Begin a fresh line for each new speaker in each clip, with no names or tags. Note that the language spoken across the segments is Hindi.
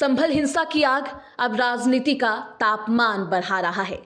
संभल हिंसा की आग अब राजनीति का तापमान बढ़ा रहा है।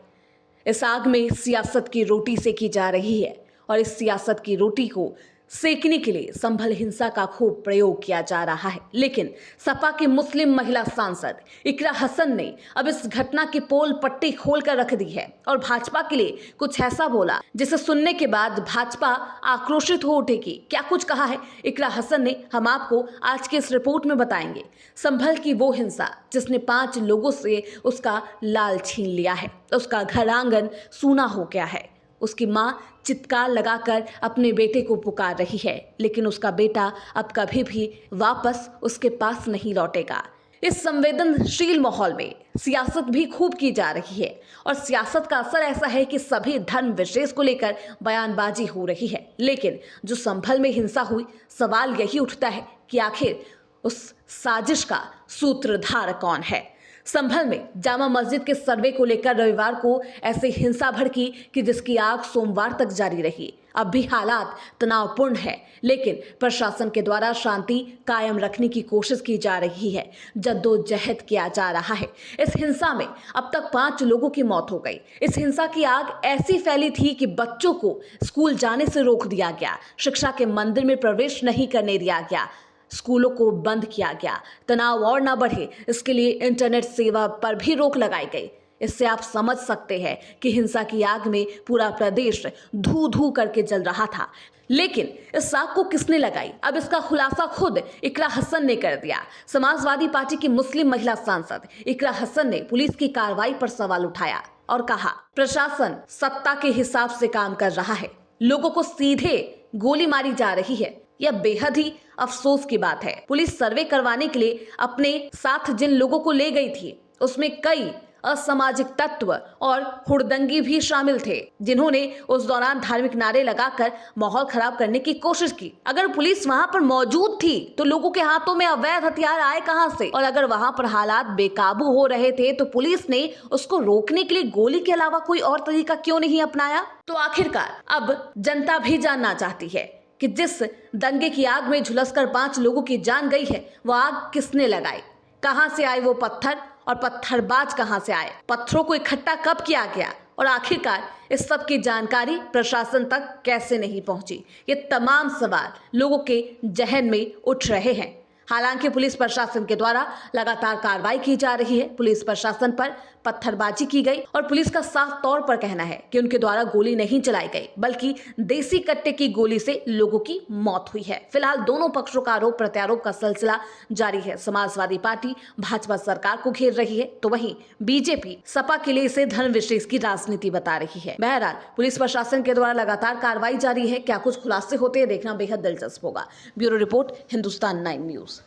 इस आग में सियासत की रोटी सेकी जा रही है और इस सियासत की रोटी को सेकने के लिए संभल हिंसा का खूब प्रयोग किया जा रहा है। लेकिन सपा की मुस्लिम महिला सांसद इकरा हसन ने अब इस घटना की पोल पट्टी खोलकर रख दी है और भाजपा के लिए कुछ ऐसा बोला जिसे सुनने के बाद भाजपा आक्रोशित हो उठेगी। क्या कुछ कहा है इकरा हसन ने, हम आपको आज के इस रिपोर्ट में बताएंगे। संभल की वो हिंसा जिसने 5 लोगों से उसका लाल छीन लिया है, उसका घर आंगन सूना हो गया है। उसकी मां चित्कार लगाकर अपने बेटे को पुकार रही है, लेकिन उसका बेटा अब कभी भी वापस उसके पास नहीं लौटेगा। इस संवेदनशील माहौल में सियासत भी खूब की जा रही है और सियासत का असर ऐसा है कि सभी धर्म विशेष को लेकर बयानबाजी हो रही है। लेकिन जो संभल में हिंसा हुई, सवाल यही उठता है कि आखिर उस साजिश का सूत्रधार कौन है। संभल में जामा मस्जिद के सर्वे को लेकर रविवार को ऐसी हिंसा भड़की कि जिसकी आग सोमवार तक जारी रही। अब भी हालात तनावपूर्ण है, लेकिन प्रशासन के द्वारा शांति कायम रखने की कोशिश की जा रही है, जद्दोजहद किया जा रहा है। इस हिंसा में अब तक 5 लोगों की मौत हो गई। इस हिंसा की आग ऐसी फैली थी कि बच्चों को स्कूल जाने से रोक दिया गया, शिक्षा के मंदिर में प्रवेश नहीं करने दिया गया, स्कूलों को बंद किया गया। तनाव और ना बढ़े इसके लिए इंटरनेट सेवा पर भी रोक लगाई गई। इससे आप समझ सकते हैं कि हिंसा की आग में पूरा प्रदेश धू धू करके जल रहा था। लेकिन इस आग को किसने लगाई, अब इसका खुलासा खुद इकरा हसन ने कर दिया। समाजवादी पार्टी की मुस्लिम महिला सांसद इकरा हसन ने पुलिस की कार्रवाई पर सवाल उठाया और कहा, प्रशासन सत्ता के हिसाब से काम कर रहा है, लोगों को सीधे गोली मारी जा रही है। यह बेहद ही अफसोस की बात है। पुलिस सर्वे करवाने के लिए अपने साथ जिन लोगों को ले गई थी, उसमें कई असामाजिक तत्व और हुड़दंगी भी शामिल थे, जिन्होंने उस दौरान धार्मिक नारे लगाकर माहौल खराब करने की कोशिश की। अगर पुलिस वहां पर मौजूद थी तो लोगों के हाथों में अवैध हथियार आए कहां से? और अगर वहां पर हालात बेकाबू हो रहे थे तो पुलिस ने उसको रोकने के लिए गोली के अलावा कोई और तरीका क्यों नहीं अपनाया? तो आखिरकार अब जनता भी जानना चाहती है कि जिस दंगे की आग में झुलसकर 5 लोगों की जान गई है, वह आग किसने लगाई? कहां से आए वो पत्थर और पत्थरबाज कहां से आए? पत्थरों को इकट्ठा कब किया गया और आखिरकार इस सब की जानकारी प्रशासन तक कैसे नहीं पहुंची? ये तमाम सवाल लोगों के जहन में उठ रहे हैं। हालांकि पुलिस प्रशासन के द्वारा लगातार कार्रवाई की जा रही है। पुलिस प्रशासन पर पत्थरबाजी की गई और पुलिस का साफ तौर पर कहना है कि उनके द्वारा गोली नहीं चलाई गई, बल्कि देसी कट्टे की गोली से लोगों की मौत हुई है। फिलहाल दोनों पक्षों का आरोप प्रत्यारोप का सिलसिला जारी है। समाजवादी पार्टी भाजपा सरकार को घेर रही है, तो वहीं बीजेपी सपा के लिए इसे धर्म विशेष की राजनीति बता रही है। बहरहाल पुलिस प्रशासन के द्वारा लगातार कार्रवाई जारी है। क्या कुछ खुलासे होते हैं, देखना बेहद दिलचस्प होगा। Bureau report, Hindustan 9 news.